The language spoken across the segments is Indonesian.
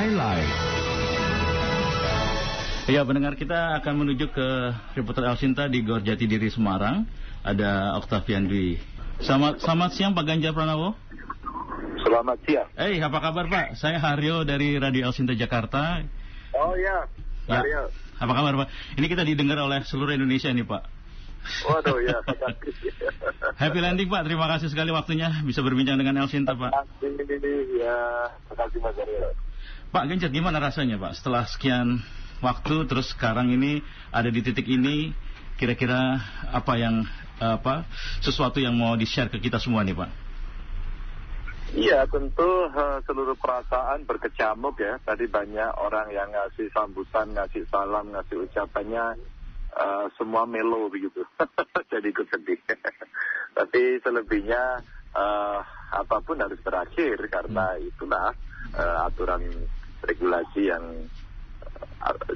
Highlight. Ya, pendengar, kita akan menuju ke reporter El Sinta di Gor Jatidiri, Semarang. Ada Octavian Dwi. Selamat siang Pak Ganjar Pranowo. Selamat siang. Apa kabar Pak? Saya Haryo dari Radio El Sinta Jakarta. Oh ya, Haryo. Apa kabar Pak? Ini kita didengar oleh seluruh Indonesia nih Pak. Waduh ya. Happy landing Pak, terima kasih sekali waktunya bisa berbincang dengan El Sinta Pak. Terima kasih Mas Haryo. Pak Ganjar, gimana rasanya Pak setelah sekian waktu terus sekarang ini ada di titik ini, kira-kira sesuatu yang mau di-share ke kita semua nih Pak? Iya, tentu seluruh perasaan berkecamuk ya. Tadi banyak orang yang ngasih sambutan, ngasih salam, ngasih ucapannya, semua melo begitu. Jadi ikut sedih. Tapi selebihnya apapun harus berakhir karena itulah aturan regulasi yang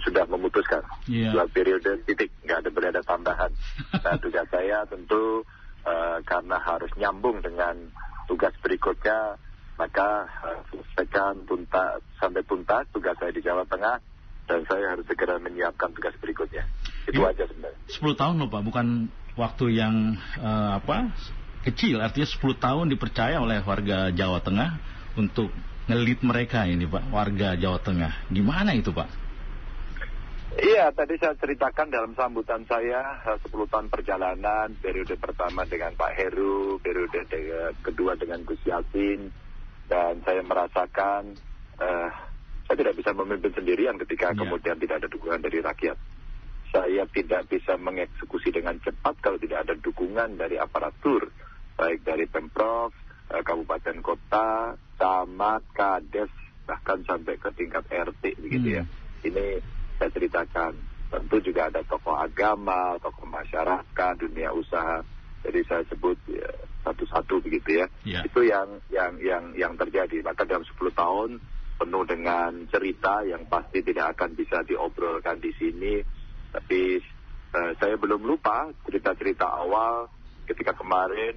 sudah memutuskan. Dua periode titik, nggak boleh ada tambahan. Nah, tugas saya tentu karena harus nyambung dengan tugas berikutnya, maka selesaikan sampai tuntas tugas saya di Jawa Tengah, dan saya harus segera menyiapkan tugas berikutnya. Itu aja sebenarnya. 10 tahun loh Pak, bukan waktu yang kecil. Artinya 10 tahun dipercaya oleh warga Jawa Tengah untuk ngelit mereka ini Pak, warga Jawa Tengah. Gimana itu Pak? Iya, tadi saya ceritakan dalam sambutan saya 10 tahun perjalanan, periode pertama dengan Pak Heru, periode kedua dengan Gus Yassin, dan saya merasakan saya tidak bisa memimpin sendirian ketika kemudian tidak ada dukungan dari rakyat. Saya tidak bisa mengeksekusi dengan cepat kalau tidak ada dukungan dari aparatur, baik dari Pemprov, kabupaten kota, camat, kades, bahkan sampai ke tingkat RT begitu ya. Ini saya ceritakan. Tentu juga ada tokoh agama, tokoh masyarakat, dunia usaha. Jadi saya sebut satu-satu begitu ya. Itu yang terjadi. Maka dalam 10 tahun penuh dengan cerita yang pasti tidak akan bisa diobrolkan di sini. Tapi saya belum lupa cerita-cerita awal ketika kemarin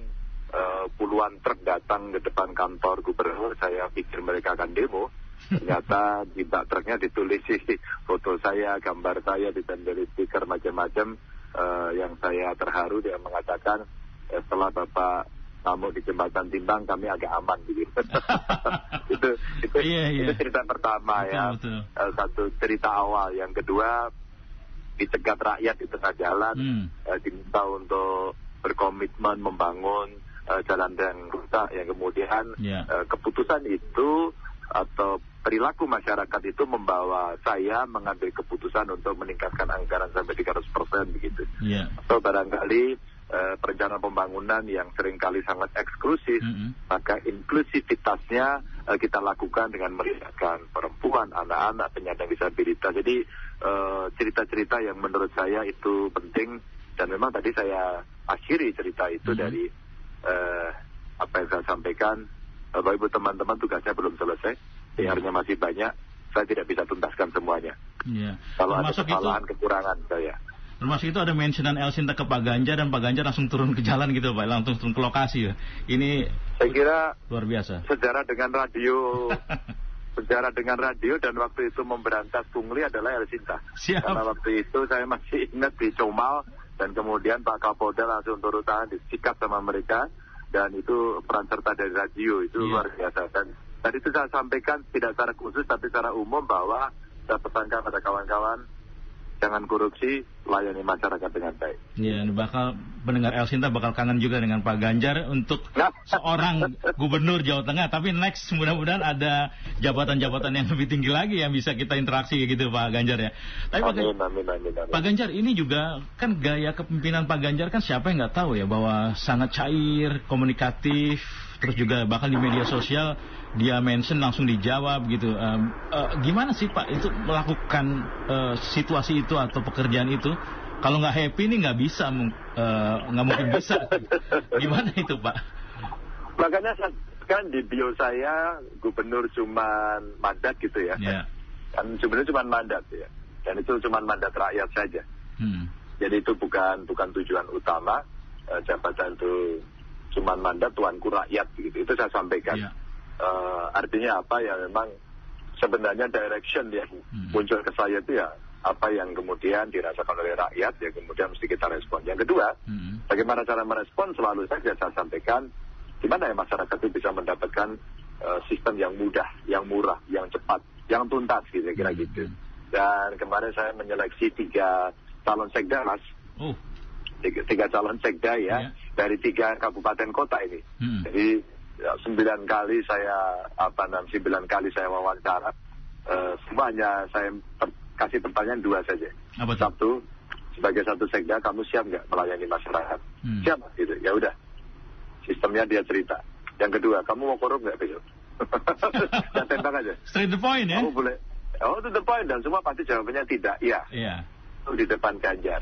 puluhan truk datang ke depan kantor gubernur. Saya pikir mereka akan demo. Ternyata di bak truknya ditulis foto saya, gambar saya, ditempel stiker macam-macam. Yang saya terharu, dia mengatakan setelah Bapak tamu di Jembatan Timbang kami agak aman begitu. itu cerita pertama betul. Satu cerita awal. Yang kedua, dicegat rakyat di tengah jalan, diminta untuk berkomitmen membangun jalan yang rusak, yang kemudian keputusan itu atau perilaku masyarakat itu membawa saya mengambil keputusan untuk meningkatkan anggaran sampai 300% begitu. Atau barangkali perencanaan pembangunan yang seringkali sangat eksklusif, maka inklusivitasnya kita lakukan dengan melibatkan perempuan, anak-anak, penyandang disabilitas. Jadi cerita-cerita yang menurut saya itu penting, dan memang tadi saya akhiri cerita itu dari apa yang saya sampaikan. Bapak Ibu teman-teman, tugasnya belum selesai, PR-nya masih banyak, saya tidak bisa tuntaskan semuanya. Kalau ada kesalahan, kekurangan saya. Termasuk itu ada mentionan El Sinta ke Pak Ganjar, dan Pak Ganjar langsung turun ke jalan gitu Pak, langsung turun ke lokasi. Ini saya kira luar biasa. Sejarah dengan radio dan waktu itu memberantas pungli adalah El Sinta. Karena waktu itu saya masih ingat di Comal, dan kemudian Pak Kapolda langsung turun tangan, disikat sama mereka. Dan itu peran serta dari radio, itu luar biasa. Dan tadi itu saya sampaikan tidak secara khusus tapi secara umum bahwa saya pesankan pada kawan-kawan, jangan korupsi, layani masyarakat dengan baik. Bakal pendengar El Sinta bakal kangen juga dengan Pak Ganjar untuk seorang gubernur Jawa Tengah. Tapi next mudah-mudahan ada jabatan-jabatan yang lebih tinggi lagi yang bisa kita interaksi gitu Pak Ganjar ya. Tapi amin. Pak Ganjar ini juga kan gaya kepemimpinan Pak Ganjar kan siapa yang nggak tahu ya, bahwa sangat cair, komunikatif, terus juga bahkan di media sosial dia mention langsung dijawab gitu. Gimana sih Pak itu melakukan situasi itu atau pekerjaan itu? Kalau nggak happy ini nggak bisa, nggak mungkin bisa. Gimana itu Pak? Makanya kan di bio saya gubernur cuman mandat gitu ya. Kan sebenarnya cuman mandat ya. Dan itu cuman mandat rakyat saja. Jadi itu bukan tujuan utama. Jabatan itu cuman mandat tuanku rakyat gitu. Itu saya sampaikan. Artinya apa ya, memang sebenarnya direction yang muncul ke saya itu ya apa yang kemudian dirasakan oleh rakyat, ya kemudian mesti kita respon. Yang kedua, bagaimana cara merespon, selalu saya sampaikan, gimana ya masyarakat itu bisa mendapatkan sistem yang mudah, yang murah, yang cepat, yang tuntas, kira-kira gitu. Dan kemarin saya menyeleksi 3 calon sekda, Mas. 3 calon sekda ya, dari 3 kabupaten kota ini. Jadi 9 kali saya wawancara, semuanya saya kasih pertanyaan 2 saja. Satu, sebagai satu sekda, kamu siap nggak melayani masyarakat? Siap, gitu. Ya udah, sistemnya dia cerita. Yang kedua, kamu mau korup nggak besok? Dan tembak aja. Straight the point ya? Kamu boleh. Oh, to the point, dan semua pasti jawabannya tidak. Iya. Itu di depan Ganjar.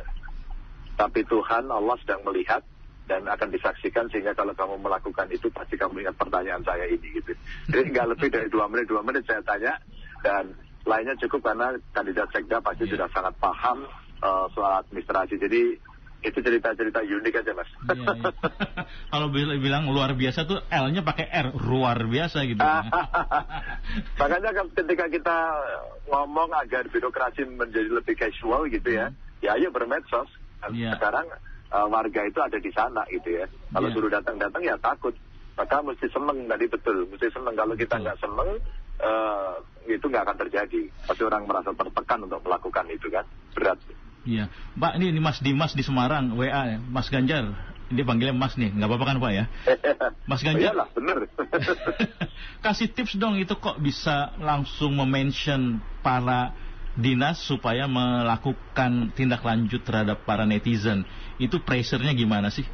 Tapi Tuhan, Allah sedang melihat dan akan disaksikan, sehingga kalau kamu melakukan itu pasti kamu ingat pertanyaan saya ini, gitu. Jadi nggak lebih dari 2 menit saya tanya, dan lainnya cukup karena kandidat sekda pasti sudah sangat paham soal administrasi. Jadi itu cerita-cerita unik aja, Mas. Kalau bilang luar biasa tuh L-nya pakai R, luar biasa gitu. Makanya ketika kita ngomong agar birokrasi menjadi lebih casual gitu ya ayo bermedsos. Sekarang warga itu ada di sana gitu ya. Kalau suruh datang-datang ya takut. Maka mesti seneng, tadi betul. Mesti seneng. Kalau kita nggak seneng, itu nggak akan terjadi. Pasti orang merasa tertekan untuk melakukan itu kan. Berat. Iya. Pak, ini Mas Dimas di Semarang, WA ya. Mas Ganjar. Dia panggilnya Mas nih. Nggak apa-apa kan Pak ya? Mas Ganjar. Iyalah, bener. Kasih tips dong, itu kok bisa langsung mention para dinas supaya melakukan tindak lanjut terhadap para netizen. Itu pressure-nya gimana sih?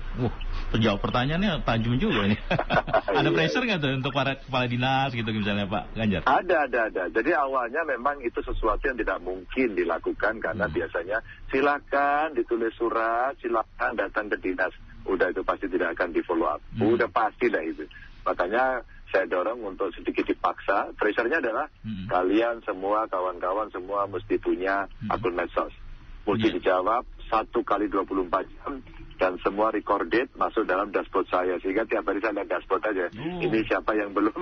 Terjawab pertanyaannya tajam juga nih. Ada pressure nggak tuh untuk para kepala dinas gitu misalnya Pak Ganjar? Ada. Jadi awalnya memang itu sesuatu yang tidak mungkin dilakukan karena biasanya silakan ditulis surat, silakan datang ke dinas. Udah itu pasti tidak akan di follow up. Udah pasti dah itu. Makanya saya dorong untuk sedikit dipaksa. Pressure-nya adalah kalian semua, kawan-kawan semua mesti punya akun medsos. Mesti dijawab 1 kali 24 jam dan semua recorded masuk dalam dashboard saya. Sehingga tiap hari saya lihat dashboard aja. Ini siapa yang belum.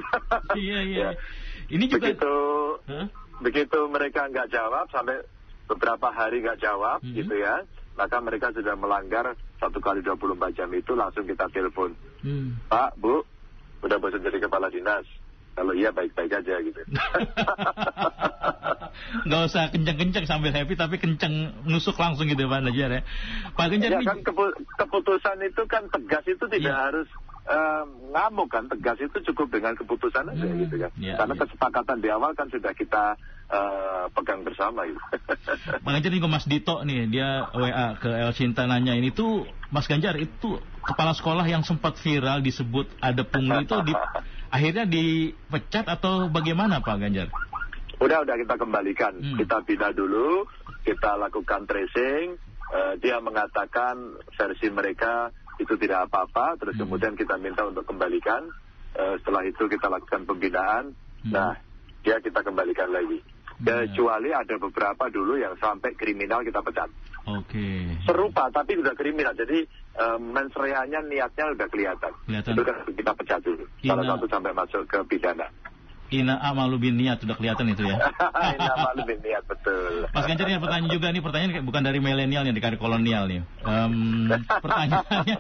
Iya. Ini juga begitu mereka nggak jawab sampai beberapa hari nggak jawab gitu ya. Maka mereka sudah melanggar 1 kali 24 jam itu, langsung kita telepon. Pak, Bu, udah bosan jadi kepala dinas? Kalau iya baik-baik aja gitu. Nggak usah kenceng-kenceng sambil happy, tapi kenceng nusuk langsung gitu Pak Ganjar ya. Pak Ganjar kan keputusan itu kan tegas, itu tidak harus ngamuk kan. Tegas itu cukup dengan keputusan aja gitu kan. Karena kesepakatan di awal kan sudah kita pegang bersama gitu. Pak Ganjar nih, Mas Dito nih, dia WA ke El Cinta nanya, ini tuh Mas Ganjar itu kepala sekolah yang sempat viral disebut ada pungli itu akhirnya dipecat atau bagaimana Pak Ganjar? Udah kita kembalikan. Kita bina dulu, kita lakukan tracing. Dia mengatakan versi mereka itu tidak apa-apa, terus kemudian kita minta untuk kembalikan. Setelah itu kita lakukan pembinaan. Nah, kita kembalikan lagi. Kecuali ada beberapa dulu yang sampai kriminal kita pecat. Serupa tapi sudah kriminal. Jadi mensreanya niatnya udah kelihatan. Itu kan kita pecat dulu. Salah satu sampai masuk ke pidana. Ina amalu bin niat, sudah kelihatan itu ya. Ina amalu bin niat, betul. Mas Ganjar, ini pertanyaan juga nih, pertanyaan bukan dari milenial nih, dari kolonial nih. Pertanyaannya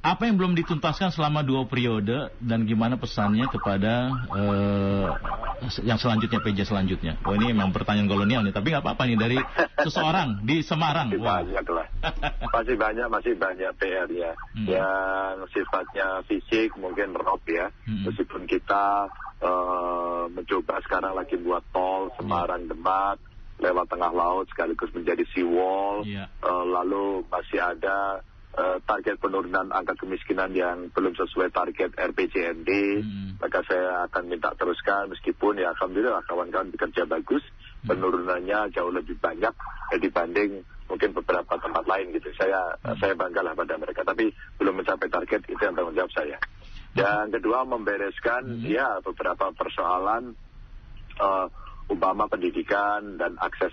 apa yang belum dituntaskan selama 2 periode dan gimana pesannya kepada yang selanjutnya, PJ selanjutnya? Ini memang pertanyaan kolonial nih, tapi nggak apa-apa nih dari seseorang di Semarang. Masih banyak PR-nya yang sifatnya fisik, mungkin rob ya. Meskipun kita mencoba sekarang lagi buat tol Semarang Demak lewat tengah laut sekaligus menjadi seawall. Lalu masih ada target penurunan angka kemiskinan yang belum sesuai target RPJMD. Maka saya akan minta teruskan, meskipun ya alhamdulillah kawan-kawan bekerja bagus, penurunannya jauh lebih banyak dibanding mungkin beberapa tempat lain gitu. Saya banggalah pada mereka, tapi belum mencapai target, itu yang tanggung jawab saya. Yang kedua, membereskan beberapa persoalan umpama pendidikan dan akses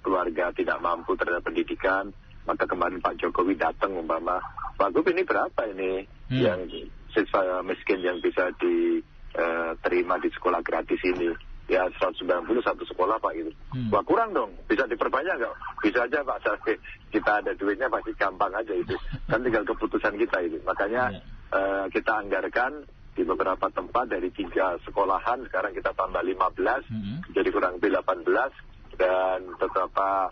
keluarga tidak mampu terhadap pendidikan. Maka kemarin Pak Jokowi datang umpama, Pak Gub, ini berapa ini yang siswa miskin yang bisa diterima di sekolah gratis ini? ya 190 satu sekolah Pak gitu. Wah kurang dong, bisa diperbanyak nggak? Bisa aja Pak, kita ada duitnya pasti gampang aja itu. Kan tinggal keputusan kita itu. Makanya kita anggarkan di beberapa tempat dari 3 sekolahan, sekarang kita tambah 15, jadi kurang lebih 18, dan beberapa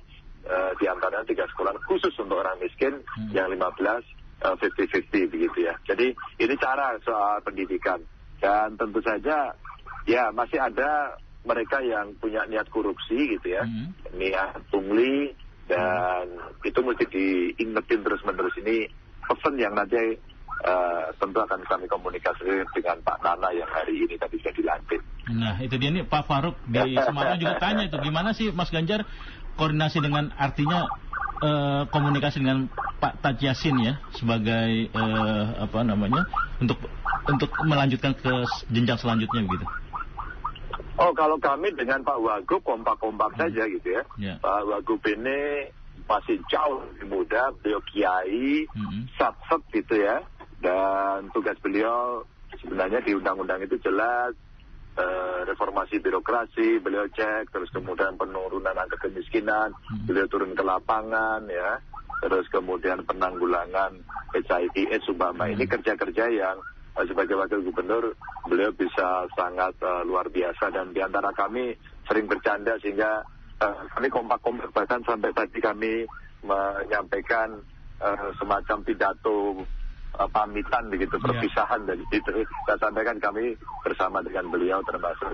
di antaranya 3 sekolah khusus untuk orang miskin, yang 15 50-50 begitu ya. Jadi ini cara soal pendidikan. Dan tentu saja ya masih ada mereka yang punya niat korupsi gitu ya, niat pungli, dan itu mesti diingetin terus-menerus. Ini pesan yang nanti tentu akan kami komunikasi dengan Pak Nana yang hari ini tadi sudah dilantik. Nah itu dia nih Pak Faruk di Semarang juga tanya itu, gimana sih Mas Ganjar koordinasi dengan, artinya komunikasi dengan Pak Taj Yassin ya sebagai untuk melanjutkan ke jenjang selanjutnya begitu. Oh kalau kami dengan Pak Wagub kompak-kompak saja gitu ya. Pak Wagub ini masih jauh lebih muda, beliau kiai, sat-set gitu ya. Dan tugas beliau sebenarnya di undang-undang itu jelas, reformasi birokrasi, beliau cek, terus kemudian penurunan angka kemiskinan, beliau turun ke lapangan ya, terus kemudian penanggulangan HIV/AIDS umpama. Ini kerja-kerja yang sebagai wakil gubernur beliau bisa sangat luar biasa, dan diantara kami sering bercanda sehingga kami kompak-kompak, bahkan sampai tadi kami menyampaikan semacam pidato pamitan begitu, perpisahan dari situ. Saya sampaikan kami bersama dengan beliau termasuk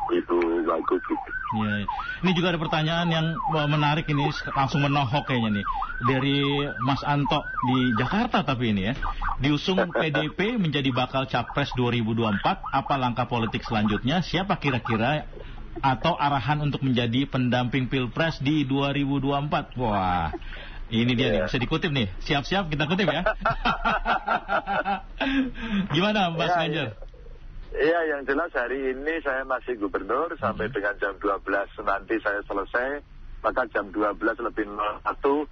Ibu Wagub gitu. Ya. Ini juga ada pertanyaan yang menarik ini, langsung menohok kayaknya nih. Dari Mas Anto di Jakarta tapi ini ya. Diusung PDP menjadi bakal Capres 2024, apa langkah politik selanjutnya? Siapa kira-kira atau arahan untuk menjadi pendamping Pilpres di 2024? Wah, ini dia nih, bisa dikutip nih. Siap-siap kita kutip ya. Gimana Mas Ganjar? Iya, yang jelas hari ini saya masih gubernur sampai dengan jam 12 nanti saya selesai, maka jam 12 lebih 01.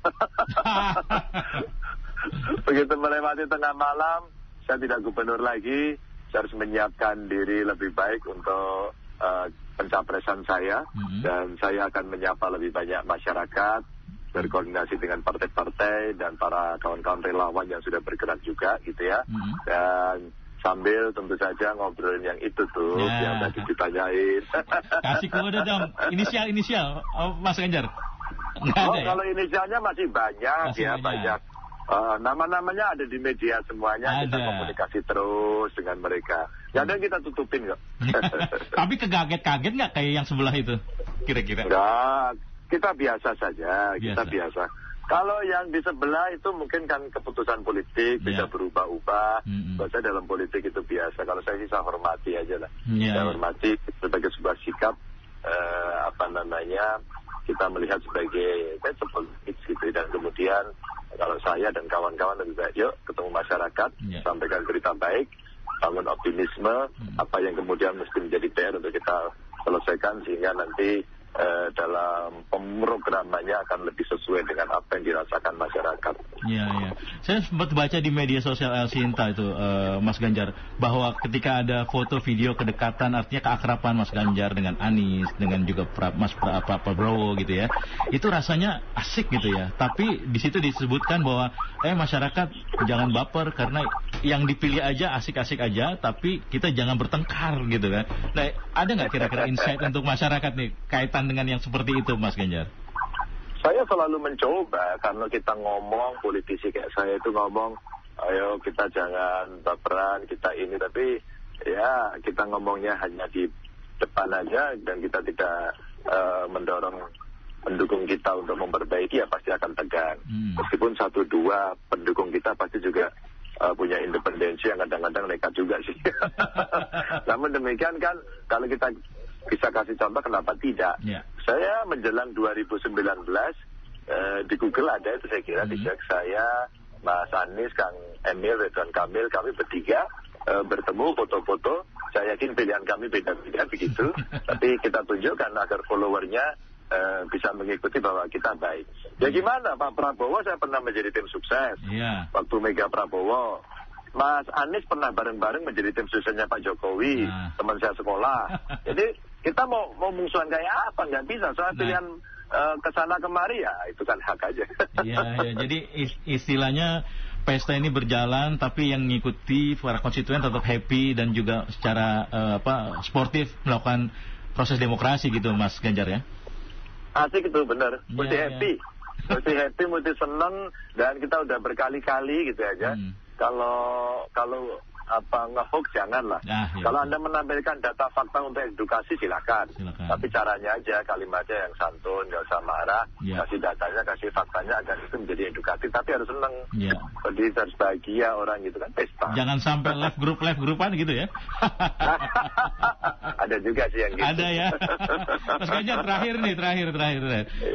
Begitu melewati tengah malam, saya tidak gubernur lagi, saya harus menyiapkan diri lebih baik untuk pencapresan saya, dan saya akan menyapa lebih banyak masyarakat, berkoordinasi dengan partai-partai dan para kawan-kawan relawan yang sudah bergerak juga gitu ya. Dan sambil tentu saja ngobrolin yang itu tuh yang tadi ditanyain. Kasih kode dong, inisial Mas Ganjar. Kalau inisialnya masih banyak ya, banyak. Nama-namanya ada di media semuanya, kita komunikasi terus dengan mereka. Gak ada yang kita tutupin kok. Tapi kegaget-kaget nggak kayak yang sebelah itu kira-kira? Enggak, kita biasa saja, kita biasa. Kalau yang di sebelah itu mungkin kan keputusan politik, bisa berubah-ubah. Bahasa dalam politik itu biasa. Kalau saya sih saya hormati aja lah. Saya hormati sebagai sebuah sikap, kita melihat sebagai politik gitu. Dan kemudian kalau saya dan kawan-kawan lebih baik, yuk ketemu masyarakat, sampaikan berita baik, bangun optimisme, apa yang kemudian mesti menjadi PR untuk kita selesaikan, sehingga nanti dalam pemrogramannya akan lebih sesuai dengan apa yang dirasakan masyarakat. Iya. Saya sempat baca di media sosial El Sinta itu, Mas Ganjar, bahwa ketika ada foto video kedekatan, artinya keakraban Mas Ganjar dengan Anies, dengan juga Mas Prabowo gitu ya, itu rasanya asik gitu ya. Tapi di situ disebutkan bahwa masyarakat jangan baper karena yang dipilih aja asik-asik aja, tapi kita jangan bertengkar gitu kan. Nah, ada nggak kira-kira insight untuk masyarakat nih kaitan dengan yang seperti itu, Mas Ganjar? Saya selalu mencoba, karena kita ngomong, politisi kayak saya itu ngomong, ayo kita jangan baperan, kita ini, tapi ya kita ngomongnya hanya di depan aja, dan kita tidak mendukung kita untuk memperbaiki, ya pasti akan tegang. Meskipun 1-2 pendukung kita pasti juga punya independensi yang kadang-kadang nekat juga sih. Namun demikian kan, kalau kita bisa kasih contoh, kenapa tidak? Saya menjelang 2019 di Google ada itu, saya kira di cek saya, Mas Anies, Kang Emil, Ridwan Kamil, kami bertiga bertemu, foto-foto. Saya yakin pilihan kami beda-beda begitu, tapi kita tunjukkan agar followernya bisa mengikuti bahwa kita baik. Ya gimana, Pak Prabowo saya pernah menjadi tim sukses waktu Mega Prabowo. Mas Anies pernah bareng-bareng menjadi tim suksesnya Pak Jokowi, teman saya sekolah. Jadi Kita mau musuhan kayak apa? Nggak bisa. Soal pilihan kesana kemari ya itu kan hak aja. Iya. Jadi istilahnya pesta ini berjalan, tapi yang ngikuti para konstituen tetap happy dan juga secara sportif melakukan proses demokrasi gitu, Mas Ganjar ya. Asik itu benar. Mesti happy. Mesti happy, mesti seneng, dan kita udah berkali-kali gitu aja. Kalau nge-hoax janganlah. Kalau Anda menampilkan data fakta untuk edukasi silakan. Tapi caranya aja, kalimatnya yang santun, nggak usah marah, kasih datanya, kasih faktanya agar itu menjadi edukatif. Tapi harus seneng. Jadi harus bahagia orang gitu kan, pesta. Jangan sampai live grupan gitu ya. Ada juga sih yang gitu. Ada ya. Mas Ganjar, terakhir.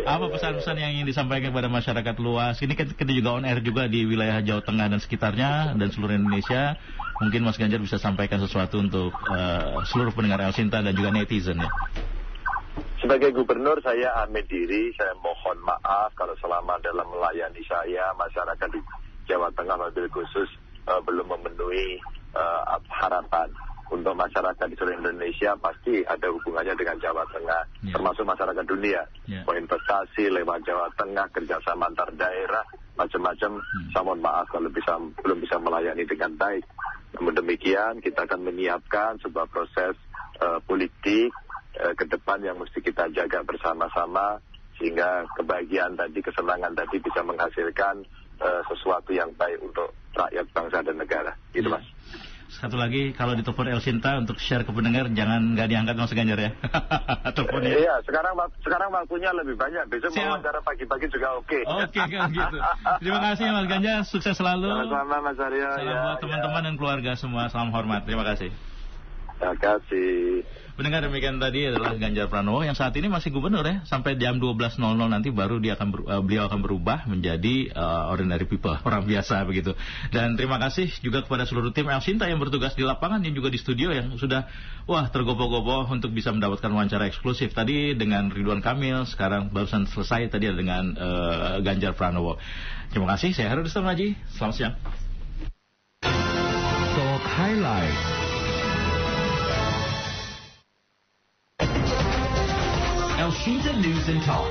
Apa pesan-pesan yang ingin disampaikan kepada masyarakat luas? Ini kan kita juga on air juga di wilayah Jawa Tengah dan sekitarnya dan seluruh Indonesia. Mungkin Mas Ganjar bisa sampaikan sesuatu untuk seluruh pendengar El Sinta dan juga netizen ya. Sebagai gubernur saya ambil diri, saya mohon maaf kalau selama dalam melayani saya masyarakat di Jawa Tengah mobil khusus belum memenuhi harapan. Untuk masyarakat di seluruh Indonesia pasti ada hubungannya dengan Jawa Tengah, termasuk masyarakat dunia. Mau investasi lewat Jawa Tengah, kerjasama antar daerah, macam-macam. Saya mohon maaf kalau belum bisa melayani dengan baik. Namun demikian kita akan menyiapkan sebuah proses politik ke depan yang mesti kita jaga bersama-sama sehingga kebahagiaan tadi, kesenangan tadi bisa menghasilkan sesuatu yang baik untuk rakyat, bangsa dan negara. Gitu Mas. Satu lagi, kalau ditelepon El Sinta untuk share ke pendengar, jangan nggak diangkat Mas Ganjar ya. Teleponnya. Iya, sekarang waktunya lebih banyak. Besok wawancara pagi-pagi juga oke. Oke, kalau gitu. Terima kasih Mas Ganjar, sukses selalu. Sama-sama Mas Aryo. Salam buat teman-teman dan keluarga semua, salam hormat. Terima kasih. Terima kasih. Pendengar, demikian tadi adalah Ganjar Pranowo yang saat ini masih gubernur ya, sampai jam 12.00 nanti baru beliau akan berubah menjadi ordinary people, orang biasa begitu. Dan terima kasih juga kepada seluruh tim El Sinta yang bertugas di lapangan yang juga di studio yang sudah tergopoh-gopoh untuk bisa mendapatkan wawancara eksklusif tadi dengan Ridwan Kamil, sekarang barusan selesai tadi dengan Ganjar Pranowo. Terima kasih, saya Heru Destamaji, selamat siang. Talk Highlight. El Sinta News and Talk.